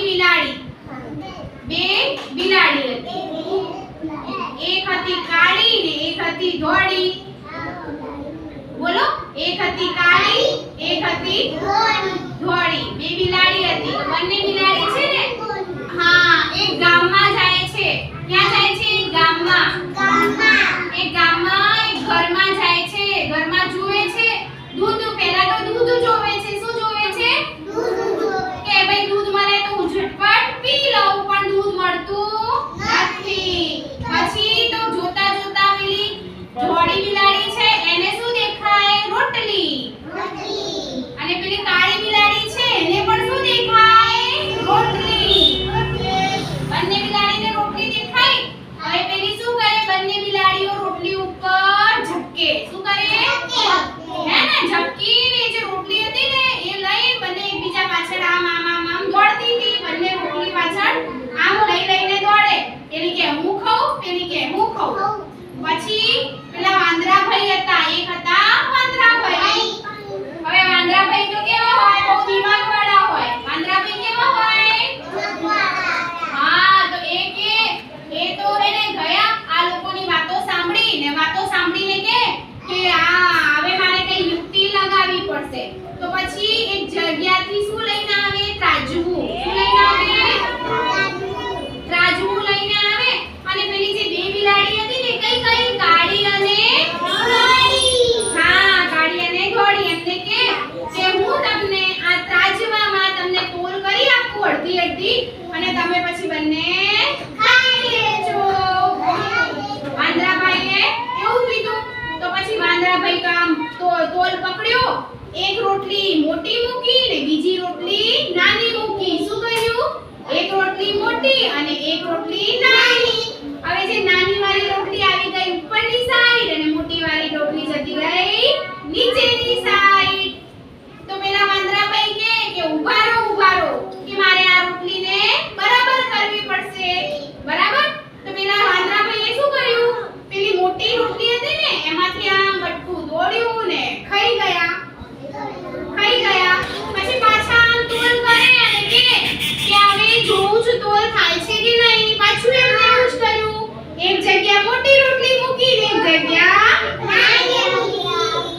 બિલાડી. બે બિલાડી હતી. એક હતી કાળી ને એક હતી ધોળી. બોલો, એક હતી કાળી, એક હતી ધોળી. બે બિલાડી હતી. તો બંને બિલાડી છે ને, હા, એક ગામમાં જાય છે. ક્યાં જાય છે? ગામમાં. એક ગામમાં એક ઘરમાં જાય છે. ઘરમાં જુએ છે દૂધ. પહેલા તો દૂધ જોવે છે. શું જોવે છે? કે ભાઈ દૂધ મળે તો હું ઝટપટ પી લઉં, પણ દૂધ મળતું નથી. પછી તો જોતા જોતા પેલી ધોળી બિલાડી છે એને શું દેખાય? રોટલી. અને પેલી કાળી બિલાડી છે એને પણ શું દેખાય? રોટલી. બંને બિલાડીને રોટલી દેખાય. હવે પેલી શું કરે? બંને બિલાડીઓ રોટલી ઉપર ઝબકે. શું કરે? હે ને, ઝબકીને જે રોટલી હતી ને એ લઈ બંને એકબીજા પાછળ આમ આમ આમ આમ દોડતી હતી. બંને રોટલી પાછળ આમ લઈ લઈને દોડે. પેલી કે હું ખાઉં, પેલી કે હું ખાઉં. પછી પેલા વાંદરાભાઈ હતા. એક હતા વાંદરાભાઈ. હવે વાંદરાભાઈ તો કેવા હોય? બહુ દિમાગવાળા હોય. વાંદરાભાઈ કેવા હોય? હા, તો એ તો એને ગયા આ લોકોની વાતો સાંભળીને કે હવે મારે કઈ યુક્તિ લગાવવી પડશે. તો પછી એક જગ્યાથી શું લઈને આવે? ત્રાજવું. શું લઈને આવે? ત્રાજવું લઈને આવે. અને પેલી જે બે બિલાડી હતી ને કઈ કાળી અને ધોળી. હા, કાળી અને ધોળી. એમને કે હું તમને આ ત્રાજવામાં તમને તોલ કરી આપું અડધી અડધી, અને તમે પછી બંને ખાઈ લેજો. વાંદરાભાઈએ એવું કીધું. તો પછી વાંદરાભાઈ તો આમ તોલ પકડ્યો. એક રોટલી મોટી મૂકી ને બીજી રોટલી નાની મૂકી. શું કર્યું? એક રોટલી મોટી અને એક રોટલી નાની. હવે જે નાની વાળી રોટલી આવી ગઈ ઉપરની સાઈડ અને મોટી વાળી રોટલી જતી રહી નીચેની સાઈડ. તો પેલા વાંદરાભાઈ કે ઊભા રહો કે મારે આ રોટલીને બરાબર કરવી પડશે. બરાબર? તો પેલા વાંદરાભાઈએ શું કર્યું? પેલી મોટી રોટલી હતી ને એમાંથી આમ બટકું દોડ્યું ને ખાઈ ગયા. પછી પાછા આમ તોલ કરે અને કે હવે જોઉં છું તોલ થાય છે કે નહીં. પાછું એમને એવું જ કર્યું. એક જગ્યા મોટી રોટલી મૂકી ને એક જગ્યા નાની મૂકી.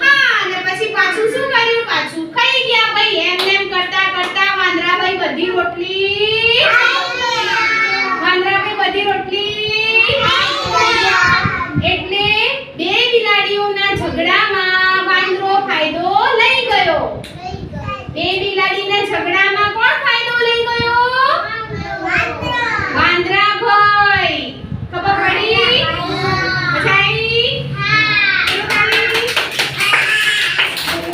હા, અને પછી પાછું શું કર્યું? પાછું ખાઈ ગયા. ભાઈ એમ કરતા કરતા વાંદરાભાઈ બધી રોટલી એટલે બે બિલાડીઓના ઝઘડામાં વાંદરો ફાયદો લઈ ગયો. બે બિલાડીના ઝઘડામાં